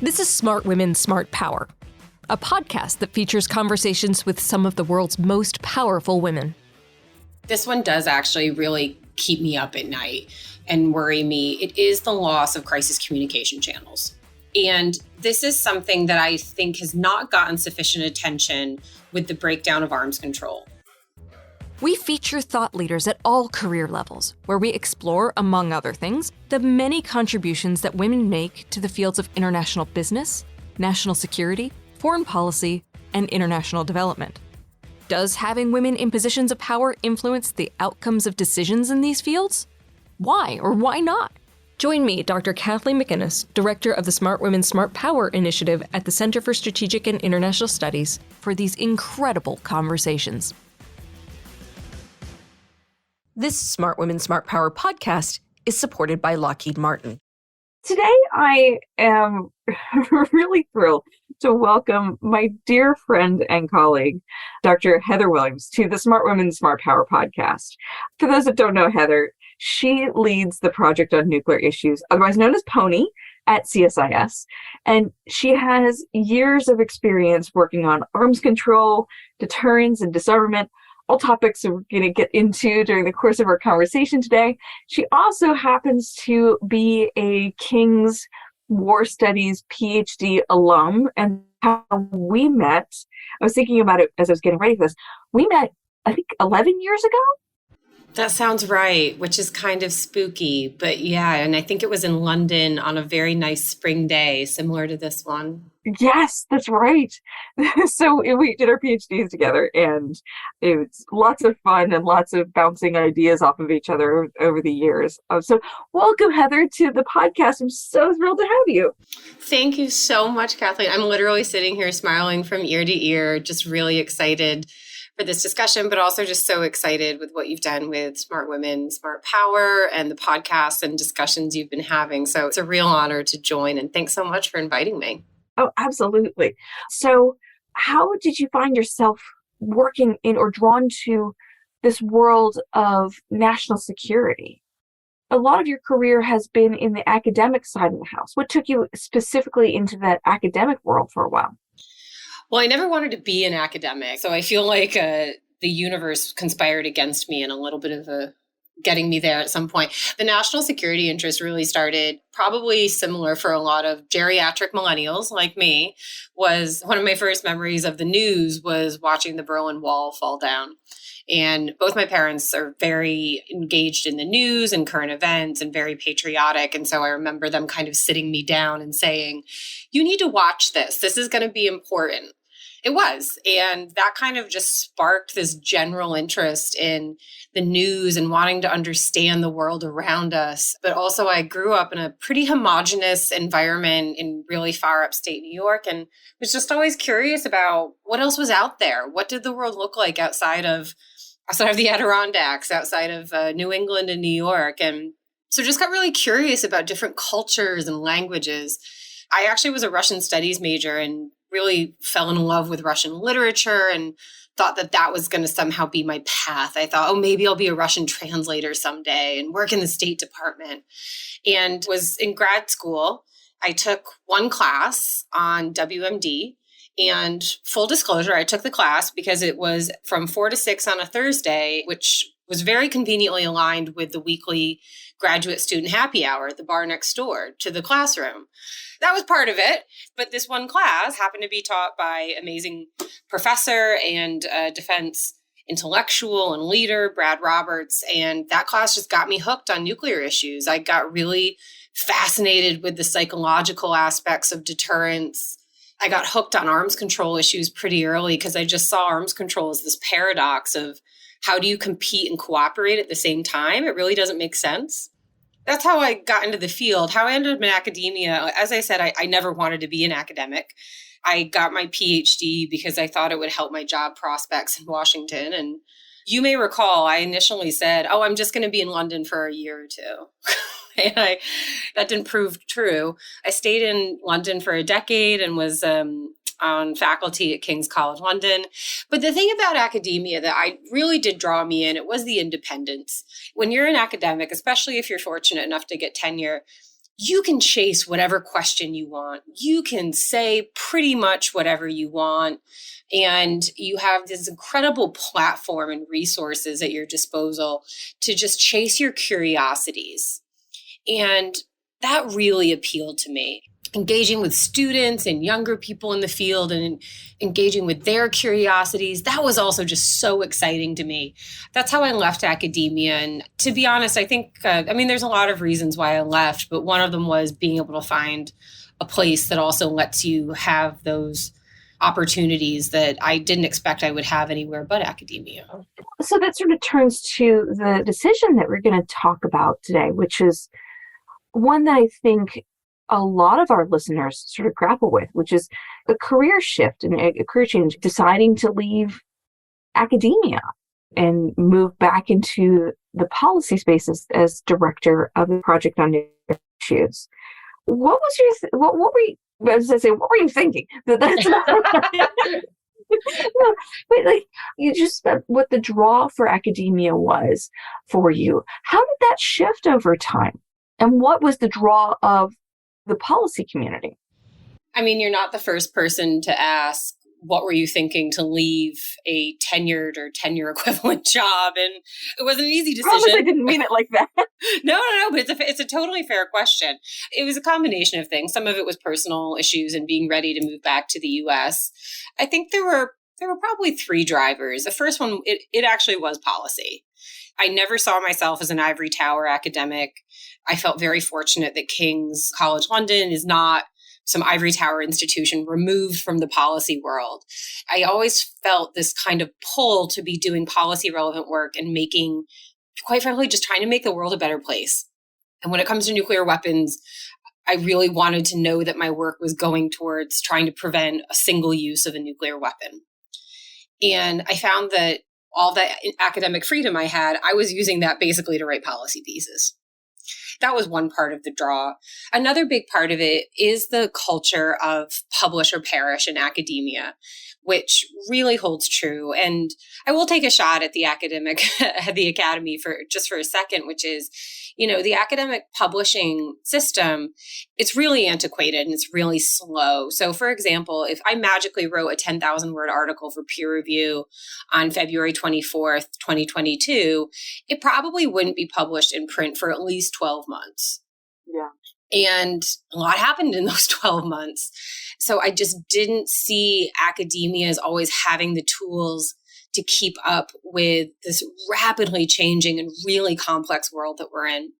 This is Smart Women, Smart Power, a podcast that features conversations with some of the world's most powerful women. This one does actually really keep me up at night and worry me. It is the loss of crisis communication channels. And this is something that I think has not gotten sufficient attention with the breakdown of arms control. We feature thought leaders at all career levels, where we explore, among other things, the many contributions that women make to the fields of international business, national security, foreign policy, and international development. Does having women in positions of power influence the outcomes of decisions in these fields? Why or why not? Join me, Dr. Kathleen McInnis, Director of the Smart Women, Smart Power initiative at the Center for Strategic and International Studies, for these incredible conversations. This Smart Women, Smart Power podcast is supported by Lockheed Martin. Today, I am really thrilled to welcome my dear friend and colleague, Dr. Heather Williams, to the Smart Women, Smart Power podcast. For those that don't know Heather, she leads the Project on Nuclear Issues, otherwise known as PONY, at CSIS. And she has years of experience working on arms control, deterrence, and disarmament, all topics that we're going to get into during the course of our conversation today. She also happens to be a King's War Studies PhD alum. And how we met, I was thinking about it as I was getting ready for this. We met, I think, 11 years ago. That sounds right, which is kind of spooky. But yeah, and I think it was in London on a very nice spring day, similar to this one. Yes, that's right. So we did our PhDs together, and it was lots of fun and lots of bouncing ideas off of each other over the years. So welcome, Heather, to the podcast. I'm so thrilled to have you. Thank you so much, Kathleen. I'm literally sitting here smiling from ear to ear, just really excited for this discussion, but also just so excited with what you've done with Smart Women, Smart Power, and the podcasts and discussions you've been having. So it's a real honor to join, and thanks so much for inviting me. Oh, absolutely. So how did you find yourself working in or drawn to this world of national security? A lot of your career has been in the academic side of the house. What took you specifically into that academic world for a while? Well, I never wanted to be an academic, so I feel like the universe conspired against me in a little bit of getting me there at some point. The national security interest really started probably similar for a lot of geriatric millennials like me. Was one of my first memories of the news was watching the Berlin Wall fall down. And both my parents are very engaged in the news and current events and very patriotic. And so I remember them kind of sitting me down and saying, you need to watch this. This is going to be important. It was. And that kind of just sparked this general interest in the news and wanting to understand the world around us. But also I grew up in a pretty homogenous environment in really far upstate New York and was just always curious about what else was out there. What did the world look like outside of the Adirondacks, outside of New England and New York? And so just got really curious about different cultures and languages. I actually was a Russian studies major and really fell in love with Russian literature and thought that that was going to somehow be my path. I thought, maybe I'll be a Russian translator someday and work in the State Department. And was in grad school. I took one class on WMD. And full disclosure, I took the class because it was from 4 to 6 on a Thursday, which was very conveniently aligned with the weekly graduate student happy hour at the bar next door to the classroom. That was part of it. But this one class happened to be taught by amazing professor and defense intellectual and leader, Brad Roberts. And that class just got me hooked on nuclear issues. I got really fascinated with the psychological aspects of deterrence. I got hooked on arms control issues pretty early because I just saw arms control as this paradox of how do you compete and cooperate at the same time? It really doesn't make sense. That's how I got into the field. How I ended up in academia, as I said, I never wanted to be an academic. I got my PhD because I thought it would help my job prospects in Washington. And you may recall, I initially said, I'm just going to be in London for a year or two. And that didn't prove true. I stayed in London for a decade and was on faculty at King's College London. But the thing about academia that I really did draw me in, it was the independence. When you're an academic, especially if you're fortunate enough to get tenure, you can chase whatever question you want. You can say pretty much whatever you want. And you have this incredible platform and resources at your disposal to just chase your curiosities. And that really appealed to me. Engaging with students and younger people in the field and engaging with their curiosities, that was also just so exciting to me. That's how I left academia. And to be honest, I think, there's a lot of reasons why I left, but one of them was being able to find a place that also lets you have those opportunities that I didn't expect I would have anywhere but academia. So that sort of turns to the decision that we're going to talk about today, which is one that I think a lot of our listeners sort of grapple with, which is a career shift and a career change, deciding to leave academia and move back into the policy spaces as director of the Project on New Issues. What was what were you, I was going to say, what were you thinking? That's not, no, but like you just what the draw for academia was for you. How did that shift over time? And what was the draw of the policy community? I mean, you're not the first person to ask, what were you thinking to leave a tenured or tenure equivalent job? And it wasn't an easy decision. I promise I didn't mean it like that. No, but it's a totally fair question. It was a combination of things. Some of it was personal issues and being ready to move back to the US. I think there were probably three drivers. The first one, it actually was policy. I never saw myself as an ivory tower academic. I felt very fortunate that King's College London is not some ivory tower institution removed from the policy world. I always felt this kind of pull to be doing policy relevant work and making, quite frankly, just trying to make the world a better place. And when it comes to nuclear weapons, I really wanted to know that my work was going towards trying to prevent a single use of a nuclear weapon. And I found that all that academic freedom I had, I was using that basically to write policy pieces. That was one part of the draw. Another big part of it is the culture of publish or perish in academia, which really holds true. And I will take a shot at the academy for a second, which is, the academic publishing system, it's really antiquated and it's really slow. So for example, if I magically wrote a 10,000 word article for peer review on February 24th, 2022, it probably wouldn't be published in print for at least 12 months. Yeah. And a lot happened in those 12 months. So I just didn't see academia as always having the tools to keep up with this rapidly changing and really complex world that we're in.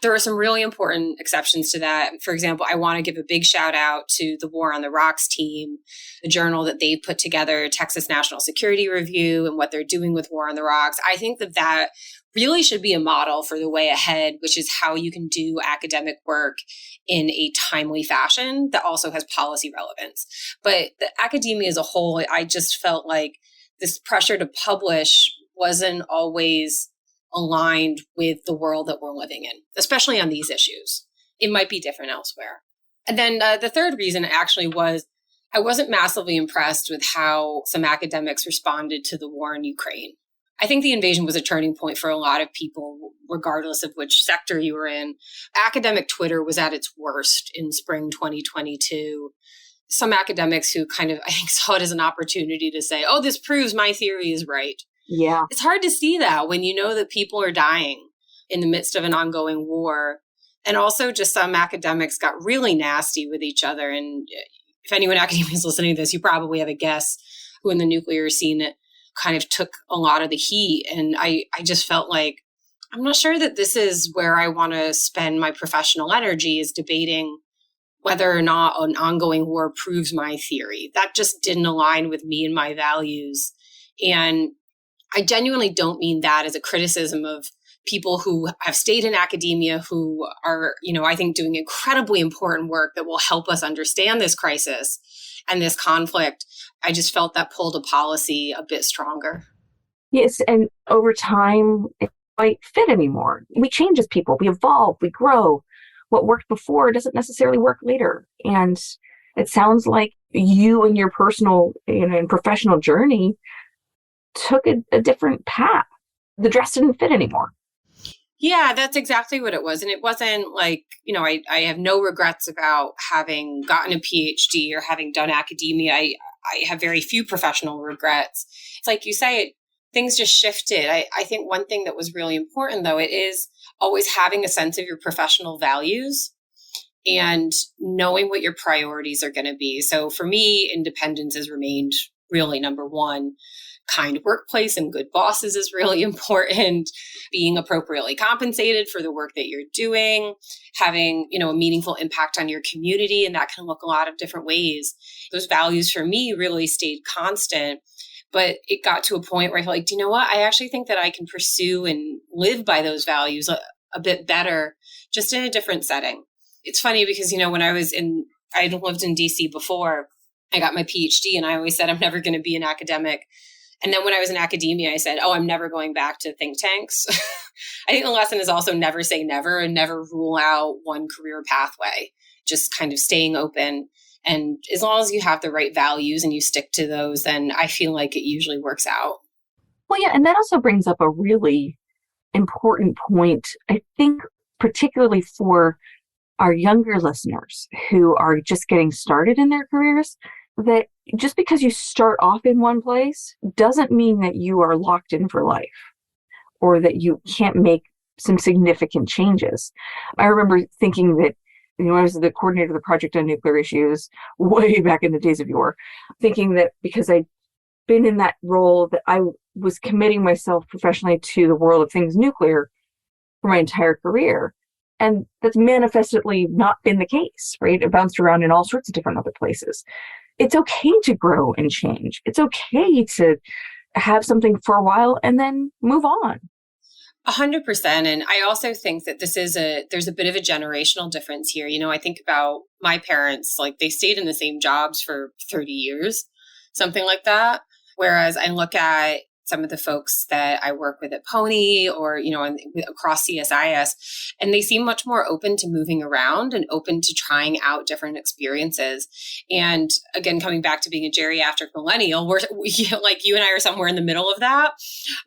There are some really important exceptions to that. For example, I want to give a big shout out to the War on the Rocks team, the journal that they put together, Texas National Security Review, and what they're doing with War on the Rocks. I think that really should be a model for the way ahead, which is how you can do academic work in a timely fashion that also has policy relevance. But the academia as a whole, I just felt like this pressure to publish wasn't always aligned with the world that we're living in, especially on these issues. It might be different elsewhere. And then the third reason actually was I wasn't massively impressed with how some academics responded to the war in Ukraine. I think the invasion was a turning point for a lot of people, regardless of which sector you were in. Academic Twitter was at its worst in spring 2022. Some academics who kind of, I think, saw it as an opportunity to say, oh, this proves my theory is right. Yeah. It's hard to see that when you know that people are dying in the midst of an ongoing war. And also just some academics got really nasty with each other. And if anyone academia is listening to this, you probably have a guess who in the nuclear scene kind of took a lot of the heat. And I just felt like, I'm not sure that this is where I want to spend my professional energy, is debating whether or not an ongoing war proves my theory. That just didn't align with me and my values. And I genuinely don't mean that as a criticism of people who have stayed in academia, who are, I think doing incredibly important work that will help us understand this crisis and this conflict. I just felt that pull to policy a bit stronger. Yes, and over time, it might fit anymore. We change as people, we evolve, we grow. What worked before doesn't necessarily work later. And it sounds like you and your personal and professional journey took a different path. The dress didn't fit anymore. Yeah, that's exactly what it was. And it wasn't like, I have no regrets about having gotten a PhD or having done academia. I have very few professional regrets. It's like you say, things just shifted. I think one thing that was really important, though, it is always having a sense of your professional values and knowing what your priorities are going to be. So for me, independence has remained really number one. Kind workplace and good bosses is really important. Being appropriately compensated for the work that you're doing, having, a meaningful impact on your community. And that can look a lot of different ways. Those values for me really stayed constant. But it got to a point where I felt like, do you know what? I actually think that I can pursue and live by those values a bit better, just in a different setting. It's funny because, when I'd lived in DC before I got my PhD, and I always said I'm never going to be an academic. And then when I was in academia, I said, I'm never going back to think tanks. I think the lesson is also never say never and never rule out one career pathway, just kind of staying open. And as long as you have the right values and you stick to those, then I feel like it usually works out. Well, yeah. And that also brings up a really important point, I think, particularly for our younger listeners who are just getting started in their careers, that just because you start off in one place doesn't mean that you are locked in for life or that you can't make some significant changes. I remember thinking that, I was the coordinator of the project on nuclear issues way back in the days of yore, thinking that because I'd been in that role that I was committing myself professionally to the world of things nuclear for my entire career. And that's manifestly not been the case, right? It bounced around in all sorts of different other places. It's okay to grow and change. It's okay to have something for a while and then move on. 100%. And I also think that there's a bit of a generational difference here. I think about my parents, like they stayed in the same jobs for 30 years, something like that. Whereas I look at some of the folks that I work with at Pony or, across CSIS, and they seem much more open to moving around and open to trying out different experiences. And again, coming back to being a geriatric millennial, we're like you and I are somewhere in the middle of that,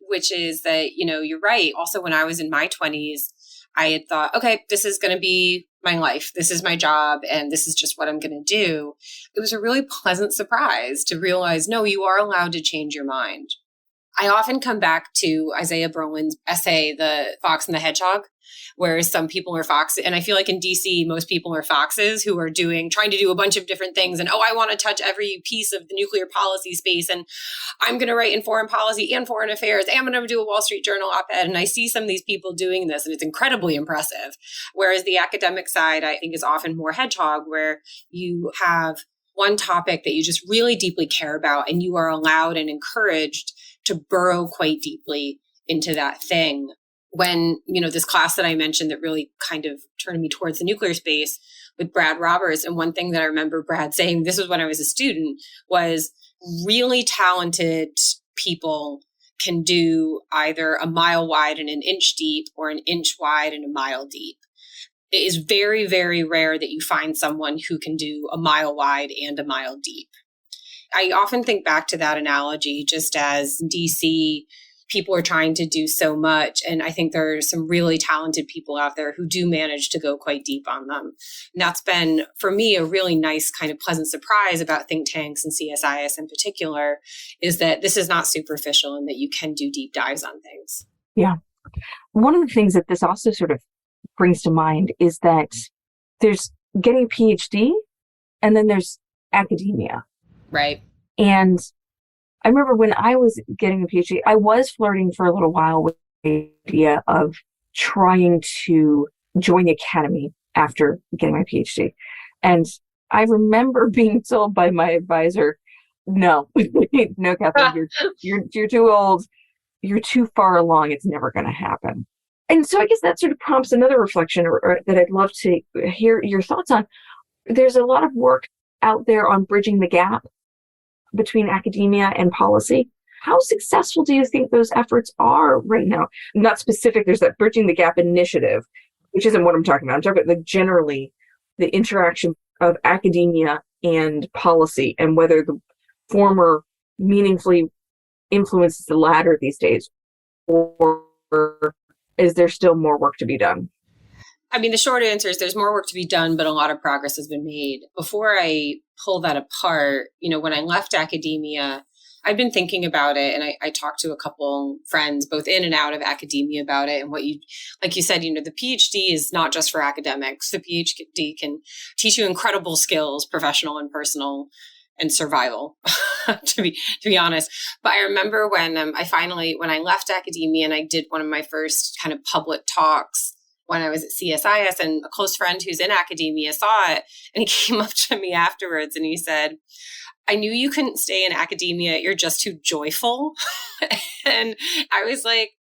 which is that, you're right. Also, when I was in my 20s, I had thought, okay, this is going to be my life. This is my job. And this is just what I'm going to do. It was a really pleasant surprise to realize, no, you are allowed to change your mind. I often come back to Isaiah Berlin's essay, The Fox and the Hedgehog, where some people are foxes. And I feel like in DC, most people are foxes who are trying to do a bunch of different things. And, I want to touch every piece of the nuclear policy space. And I'm going to write in foreign policy and foreign affairs. And I'm going to do a Wall Street Journal op-ed. And I see some of these people doing this, and it's incredibly impressive. Whereas the academic side, I think, is often more hedgehog, where you have one topic that you just really deeply care about, and you are allowed and encouraged to burrow quite deeply into that thing. When, this class that I mentioned that really kind of turned me towards the nuclear space with Brad Roberts. And one thing that I remember Brad saying, this was when I was a student, was really talented people can do either a mile wide and an inch deep or an inch wide and a mile deep. It is very, very rare that you find someone who can do a mile wide and a mile deep. I often think back to that analogy, just as DC, people are trying to do so much. And I think there are some really talented people out there who do manage to go quite deep on them. And that's been, for me, a really nice kind of pleasant surprise about think tanks and CSIS in particular, is that this is not superficial and that you can do deep dives on things. Yeah. One of the things that this also sort of brings to mind is that there's getting a PhD and then there's academia. Right. And I remember when I was getting a PhD, I was flirting for a little while with the idea of trying to join the academy after getting my PhD. And I remember being told by my advisor, no, no, Kathleen, you're too old. You're too far along. It's never going to happen. And so I guess that sort of prompts another reflection or that I'd love to hear your thoughts on. There's a lot of work out there on bridging the gap between academia and policy. How successful do you think those efforts are right now? Not specific, there's that Bridging the Gap initiative, which isn't what I'm talking about. I'm talking about generally the interaction of academia and policy and whether the former meaningfully influences the latter these days, or is there still more work to be done? I mean, the short answer is there's more work to be done, but a lot of progress has been made. Before I pull that apart, when I left academia, I've been thinking about it, and I talked to a couple friends, both in and out of academia, about it. And like you said, the PhD is not just for academics. The PhD can teach you incredible skills, professional and personal, and survival, to be honest. But I remember when when I left academia and I did one of my first kind of public talks when I was at CSIS, and a close friend who's in academia saw it, and he came up to me afterwards and he said, "I knew you couldn't stay in academia. You're just too joyful." And I was like,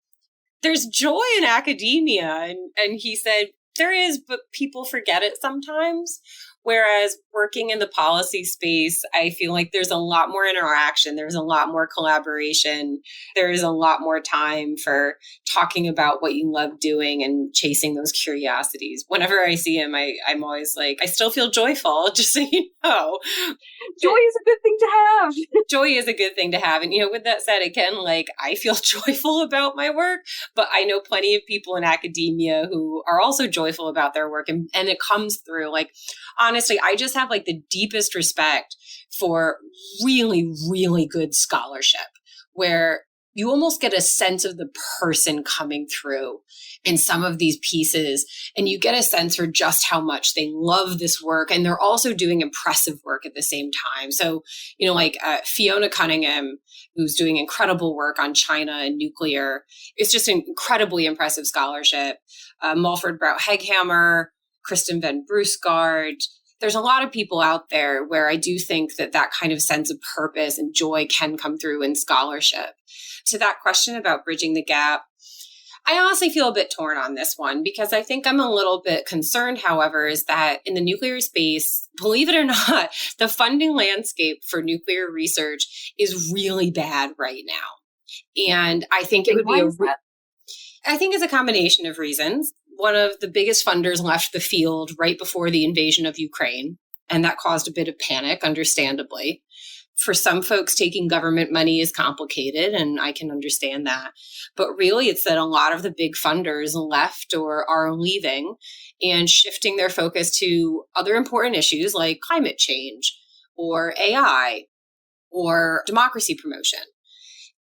"There's joy in academia." And he said, "There is, but people forget it sometimes." Whereas working in the policy space, I feel like there's a lot more interaction. There's a lot more collaboration. There's a lot more time for talking about what you love doing and chasing those curiosities. Whenever I see him, I'm always like, I still feel joyful, just so you know. Joy is a good thing to have. Joy is a good thing to have. And, with that said, again, I feel joyful about my work, but I know plenty of people in academia who are also joyful about their work. And it comes through, honestly, I just have the deepest respect for really, really good scholarship where you almost get a sense of the person coming through in some of these pieces. And you get a sense for just how much they love this work. And they're also doing impressive work at the same time. So, Fiona Cunningham, who's doing incredible work on China and nuclear, it's just an incredibly impressive scholarship. Mulford Brout-Heghammer, Kristen Van Bruskard. There's a lot of people out there where I do think that kind of sense of purpose and joy can come through in scholarship. To that question about bridging the gap, I honestly feel a bit torn on this one because I think I'm a little bit concerned, however, is that in the nuclear space, believe it or not, the funding landscape for nuclear research is really bad right now. And I think it would be I think it's a combination of reasons. One of the biggest funders left the field right before the invasion of Ukraine, and that caused a bit of panic, understandably. For some folks, taking government money is complicated, and I can understand that. But really, it's that a lot of the big funders left or are leaving and shifting their focus to other important issues like climate change or AI or democracy promotion.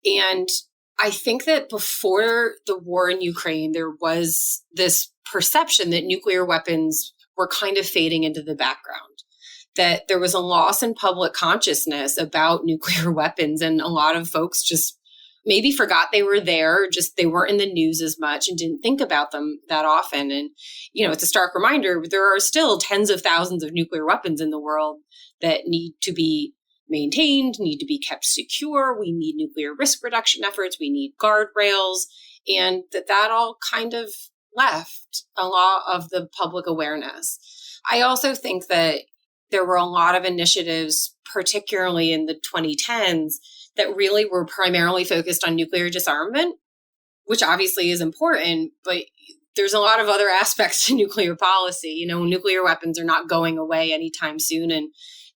And I think that before the war in Ukraine, there was this perception that nuclear weapons were kind of fading into the background, that there was a loss in public consciousness about nuclear weapons. And a lot of folks just maybe forgot they were there, just they weren't in the news as much and didn't think about them that often. And, it's a stark reminder, there are still tens of thousands of nuclear weapons in the world that need to be maintained, need to be kept secure. We need nuclear risk reduction efforts. We need guardrails, and that all kind of left a lot of the public awareness. I also think that there were a lot of initiatives, particularly in the 2010s, that really were primarily focused on nuclear disarmament, which obviously is important, but there's a lot of other aspects to nuclear policy. Nuclear weapons are not going away anytime soon. And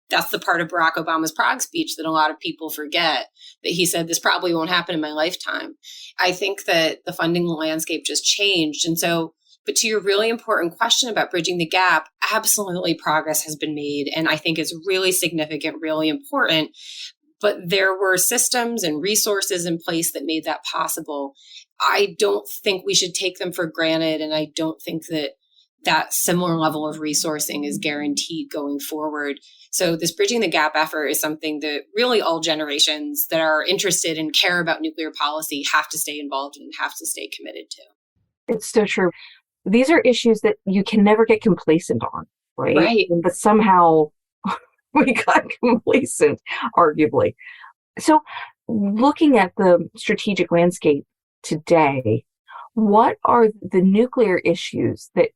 that's the part of Barack Obama's Prague speech that a lot of people forget, that he said, this probably won't happen in my lifetime. I think that the funding landscape just changed. And so, but to your really important question about bridging the gap, absolutely progress has been made. And I think it's really significant, really important. But there were systems and resources in place that made that possible. I don't think we should take them for granted. And I don't think that similar level of resourcing is guaranteed going forward. So this bridging the gap effort is something that really all generations that are interested and care about nuclear policy have to stay involved in and have to stay committed to. It's so true. These are issues that you can never get complacent on, right? Right. But somehow we got complacent, arguably. So looking at the strategic landscape today, what are the nuclear issues that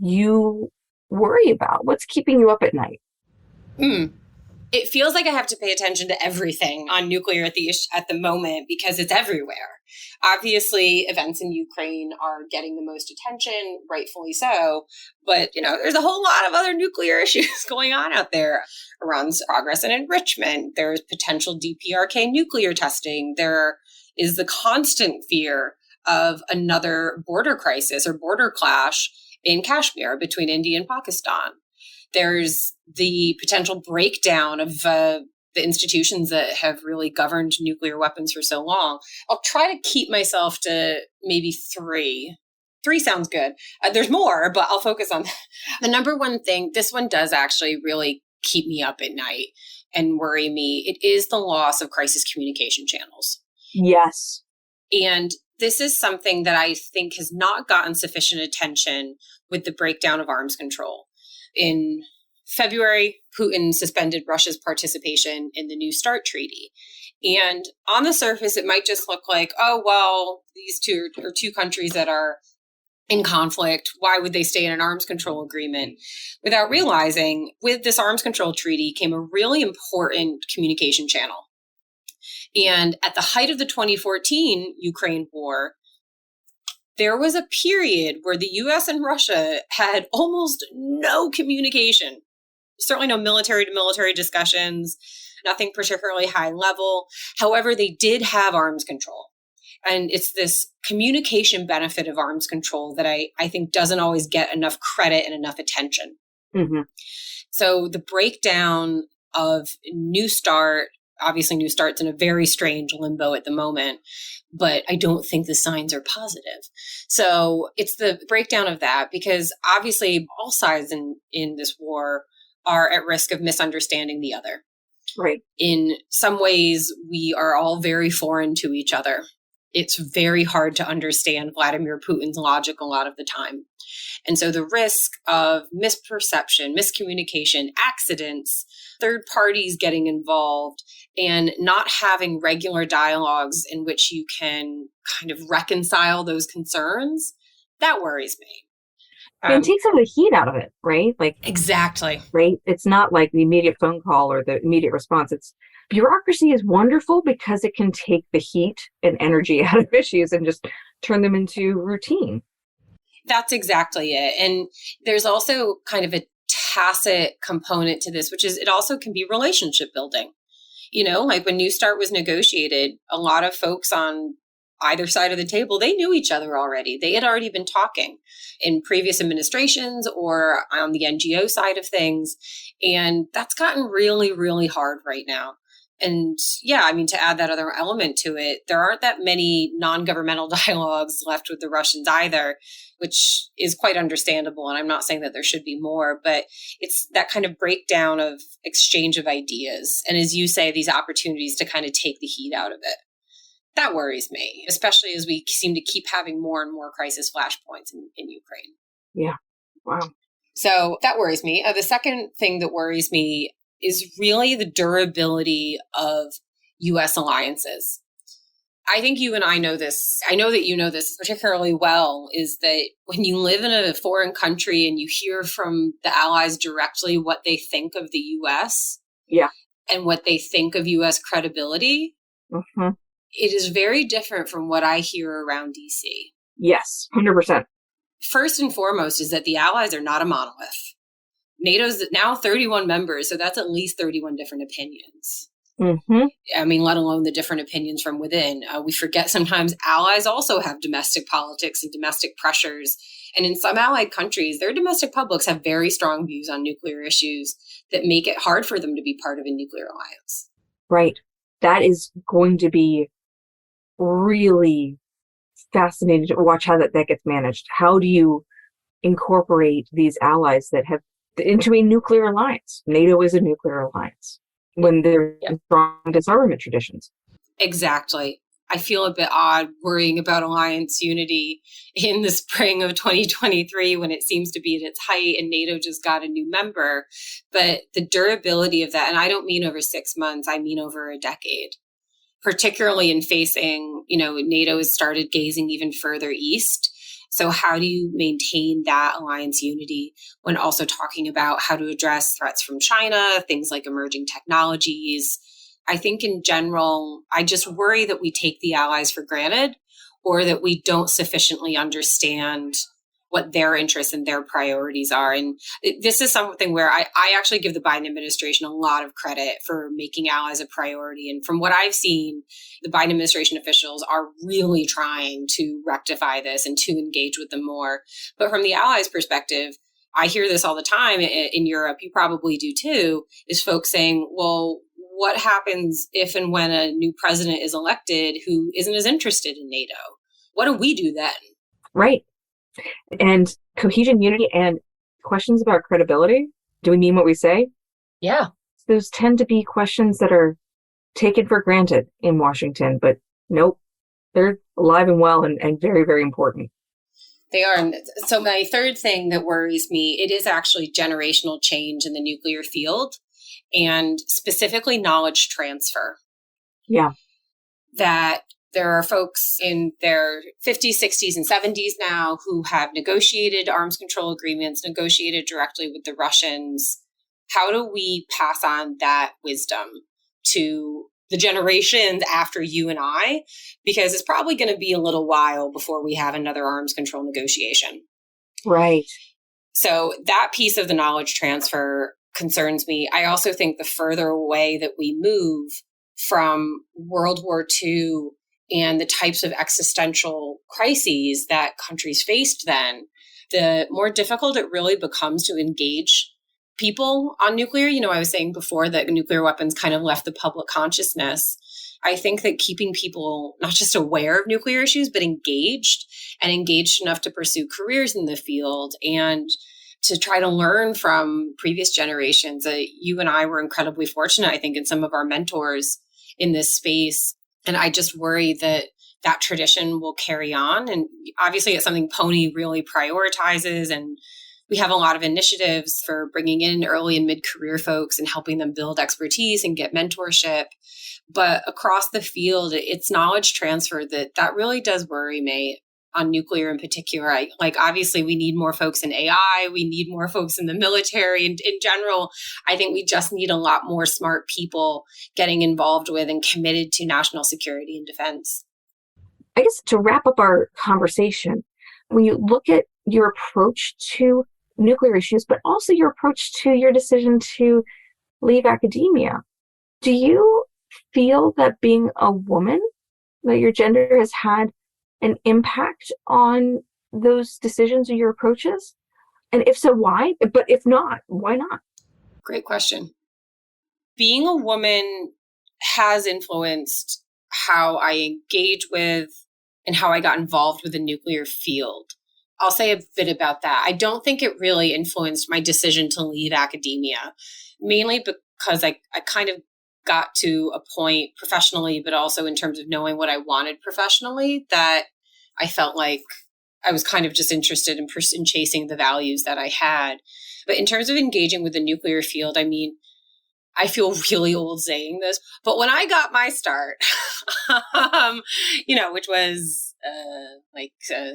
you worry about? What's keeping you up at night? It feels like I have to pay attention to everything on nuclear at the moment because it's everywhere. Obviously, events in Ukraine are getting the most attention, rightfully so. But, there's a whole lot of other nuclear issues going on out there. Iran's progress and enrichment. There's potential DPRK nuclear testing. There is the constant fear of another border crisis or border clash in Kashmir between India and Pakistan. There's the potential breakdown of the institutions that have really governed nuclear weapons for so long. I'll try to keep myself to maybe three. Three sounds good. There's more, but I'll focus on the number one thing. This one does actually really keep me up at night and worry me. It is the loss of crisis communication channels. Yes. And this is something that I think has not gotten sufficient attention with the breakdown of arms control. In February, Putin suspended Russia's participation in the New START treaty. And on the surface, it might just look like, oh, well, these two are two countries that are in conflict. Why would they stay in an arms control agreement? Without realizing, with this arms control treaty came a really important communication channel. And at the height of the 2014 Ukraine war, there was a period where the US and Russia had almost no communication, certainly no military to military discussions, nothing particularly high level. However, they did have arms control. And it's this communication benefit of arms control that I think doesn't always get enough credit and enough attention. Mm-hmm. So the breakdown of New START, obviously New START's in a very strange limbo at the moment, but I don't think the signs are positive. So it's the breakdown of that, because obviously all sides in this war are at risk of misunderstanding the other. Right. In some ways, we are all very foreign to each other. It's very hard to understand Vladimir Putin's logic a lot of the time. And so the risk of misperception, miscommunication, accidents, third parties getting involved, and not having regular dialogues in which you can kind of reconcile those concerns, that worries me. And it takes some of the heat out of it, right? Like Exactly. Right? It's not like the immediate phone call or the immediate response. It's bureaucracy is wonderful because it can take the heat and energy out of issues and just turn them into routine. That's exactly it. And there's also kind of a tacit component to this, which is it also can be relationship building. You know, like when New START was negotiated, a lot of folks on either side of the table, they knew each other already. They had already been talking in previous administrations or on the NGO side of things. And that's gotten really, really hard right now. And yeah, I mean, to add that other element to it, there aren't that many non-governmental dialogues left with the Russians either, which is quite understandable. And I'm not saying that there should be more, but it's that kind of breakdown of exchange of ideas. And as you say, these opportunities to kind of take the heat out of it. That worries me, especially as we seem to keep having more and more crisis flashpoints in Ukraine. Yeah. Wow. So that worries me. The second thing that worries me is really the durability of U.S. alliances. I think you and I know this. I know that you know this particularly well, is that when you live in a foreign country and you hear from the allies directly what they think of the U.S. Yeah. and what they think of U.S. credibility, Mm-hmm. it is very different from what I hear around D.C. Yes, 100%. First and foremost is that the allies are not a monolith. NATO's now 31 members, so that's at least 31 different opinions. Mm-hmm. I mean, let alone the different opinions from within. We forget sometimes allies also have domestic politics and domestic pressures. And in some allied countries, their domestic publics have very strong views on nuclear issues that make it hard for them to be part of a nuclear alliance. Right. That is going to be really fascinating to watch how that gets managed. How do you incorporate these allies that have into a nuclear alliance? NATO is a nuclear alliance when they're strong disarmament traditions. Exactly. I feel a bit odd worrying about alliance unity in the spring of 2023 when it seems to be at its height and NATO just got a new member. But the durability of that, and I don't mean over 6 months, I mean over a decade, particularly in facing, NATO has started gazing even further east. So how do you maintain that alliance unity when also talking about how to address threats from China, things like emerging technologies? I think in general, I just worry that we take the allies for granted or that we don't sufficiently understand what their interests and their priorities are. And this is something where I actually give the Biden administration a lot of credit for making allies a priority. And from what I've seen, the Biden administration officials are really trying to rectify this and to engage with them more. But from the allies' perspective, I hear this all the time in Europe, you probably do too, is folks saying, well, what happens if and when a new president is elected who isn't as interested in NATO? What do we do then? Right. And cohesion, unity, and questions about credibility. Do we mean what we say? Yeah. Those tend to be questions that are taken for granted in Washington, but nope, they're alive and well and very, very important. They are. And so my third thing that worries me, it is actually generational change in the nuclear field and specifically knowledge transfer. Yeah. That there are folks in their 50s, 60s, and 70s now who have negotiated arms control agreements, negotiated directly with the Russians. How do we pass on that wisdom to the generations after you and I? Because it's probably going to be a little while before we have another arms control negotiation. Right. So that piece of the knowledge transfer concerns me. I also think the further away that we move from World War II and the types of existential crises that countries faced then, the more difficult it really becomes to engage people on nuclear. You know, I was saying before that nuclear weapons kind of left the public consciousness. I think that keeping people not just aware of nuclear issues, but engaged enough to pursue careers in the field and to try to learn from previous generations. You and I were incredibly fortunate, I think, in some of our mentors in this space. And I just worry that that tradition will carry on. And obviously it's something Pony really prioritizes. And we have a lot of initiatives for bringing in early and mid-career folks and helping them build expertise and get mentorship. But across the field, it's knowledge transfer that really does worry me on nuclear in particular. Obviously, we need more folks in AI. We need more folks in the military. And in general, I think we just need a lot more smart people getting involved with and committed to national security and defense. I guess to wrap up our conversation, when you look at your approach to nuclear issues, but also your approach to your decision to leave academia, do you feel that being a woman, that your gender has had an impact on those decisions or your approaches? And if so, why? But if not, why not? Great question. Being a woman has influenced how I engage with and how I got involved with the nuclear field. I'll say a bit about that. I don't think it really influenced my decision to leave academia, mainly because I kind of got to a point professionally, but also in terms of knowing what I wanted professionally, that I felt like I was kind of just interested in chasing the values that I had. But in terms of engaging with the nuclear field, I mean, I feel really old saying this, but when I got my start, which was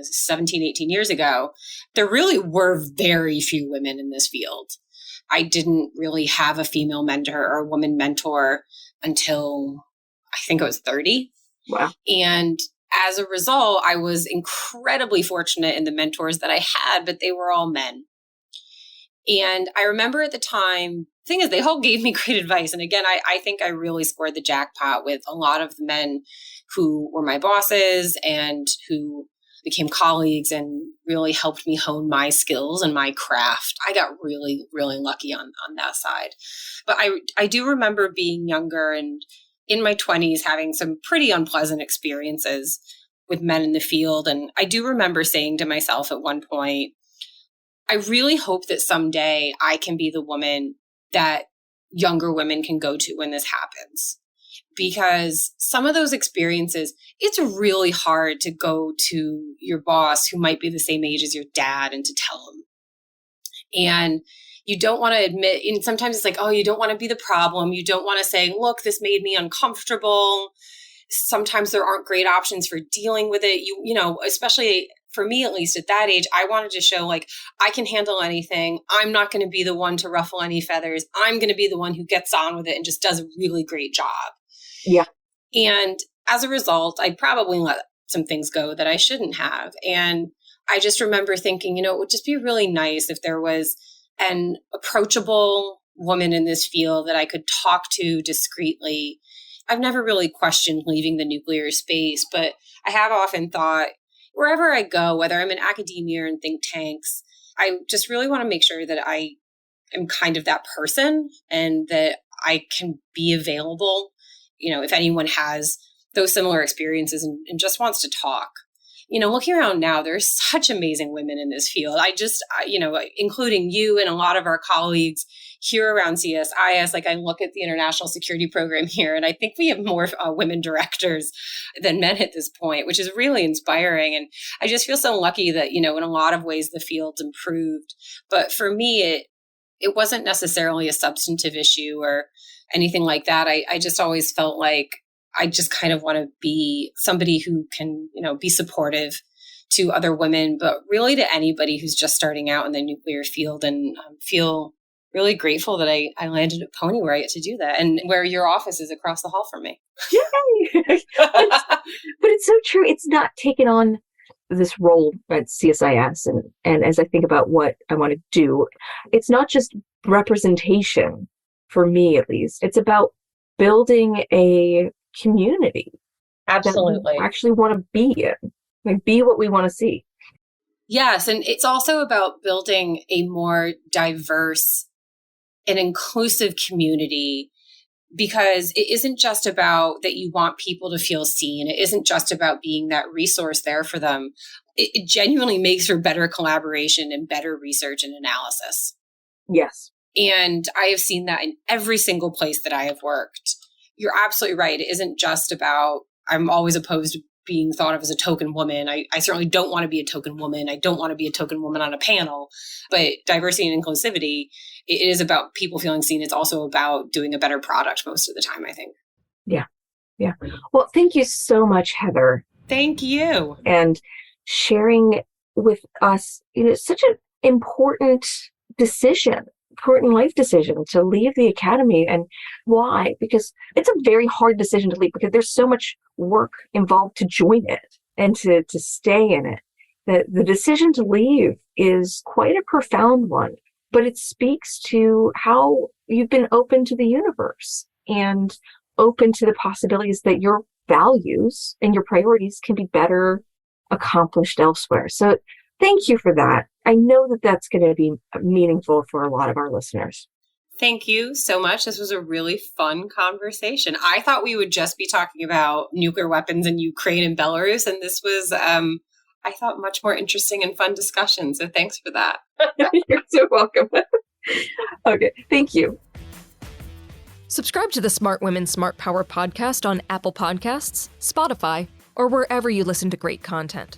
17, 18 years ago, there really were very few women in this field. I didn't really have a female mentor or a woman mentor until I think I was 30. Wow. And as a result, I was incredibly fortunate in the mentors that I had, but they were all men. And I remember at the time, the thing is, they all gave me great advice. And again, I think I really scored the jackpot with a lot of the men who were my bosses and who became colleagues and really helped me hone my skills and my craft. I got really, really lucky on that side. But I do remember being younger and in my 20s having some pretty unpleasant experiences with men in the field. And I do remember saying to myself at one point, I really hope that someday I can be the woman that younger women can go to when this happens. Because some of those experiences, it's really hard to go to your boss who might be the same age as your dad and to tell him. And you don't want to admit, and sometimes it's like, oh, you don't want to be the problem. You don't want to say, look, this made me uncomfortable. Sometimes there aren't great options for dealing with it. You know, especially for me, at least at that age, I wanted to show like, I can handle anything. I'm not going to be the one to ruffle any feathers. I'm going to be the one who gets on with it and just does a really great job. Yeah. And as a result, I probably let some things go that I shouldn't have. And I just remember thinking, it would just be really nice if there was an approachable woman in this field that I could talk to discreetly. I've never really questioned leaving the nuclear space, but I have often thought wherever I go, whether I'm in academia or in think tanks, I just really want to make sure that I am kind of that person and that I can be available, if anyone has those similar experiences and just wants to talk. Looking around now, there's such amazing women in this field. Including you and a lot of our colleagues here around CSIS, I look at the international security program here, and I think we have more women directors than men at this point, which is really inspiring. And I just feel so lucky that, in a lot of ways, the field's improved. But for me, it wasn't necessarily a substantive issue or anything like that. I just always felt like I just kind of want to be somebody who can, be supportive to other women, but really to anybody who's just starting out in the nuclear field, and feel really grateful that I landed at Pony where I get to do that and where your office is across the hall from me. Yay! But it's so true. It's not taken on this role at CSIS. And as I think about what I want to do, it's not just representation for me, at least. It's about building a community Absolutely. that we actually want to be in, be what we want to see. Yes. And it's also about building a more diverse and inclusive community, because it isn't just about that you want people to feel seen. It isn't just about being that resource there for them. It genuinely makes for better collaboration and better research and analysis. Yes. And I have seen that in every single place that I have worked. You're absolutely right. It isn't just about, I'm always opposed to being thought of as a token woman. I certainly don't want to be a token woman. I don't want to be a token woman on a panel. But diversity and inclusivity, it is about people feeling seen. It's also about doing a better product most of the time, I think. Yeah. Yeah. Well, thank you so much, Heather. Thank you. And sharing with us, such an important life decision to leave the academy. And why? Because it's a very hard decision to leave, because there's so much work involved to join it and to stay in it. The decision to leave is quite a profound one, but it speaks to how you've been open to the universe and open to the possibilities that your values and your priorities can be better accomplished elsewhere. So thank you for that. I know that that's going to be meaningful for a lot of our listeners. Thank you so much. This was a really fun conversation. I thought we would just be talking about nuclear weapons in Ukraine and Belarus, and this was, I thought, much more interesting and fun discussion. So thanks for that. You're so welcome. Okay, thank you. Subscribe to the Smart Women, Smart Power podcast on Apple Podcasts, Spotify, or wherever you listen to great content.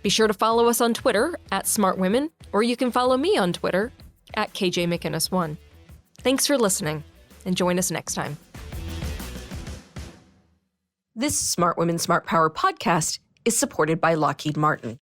Be sure to follow us on Twitter @SmartWomen, or you can follow me on Twitter @KJMcInnis1. Thanks for listening, and join us next time. This Smart Women, Smart Power podcast is supported by Lockheed Martin.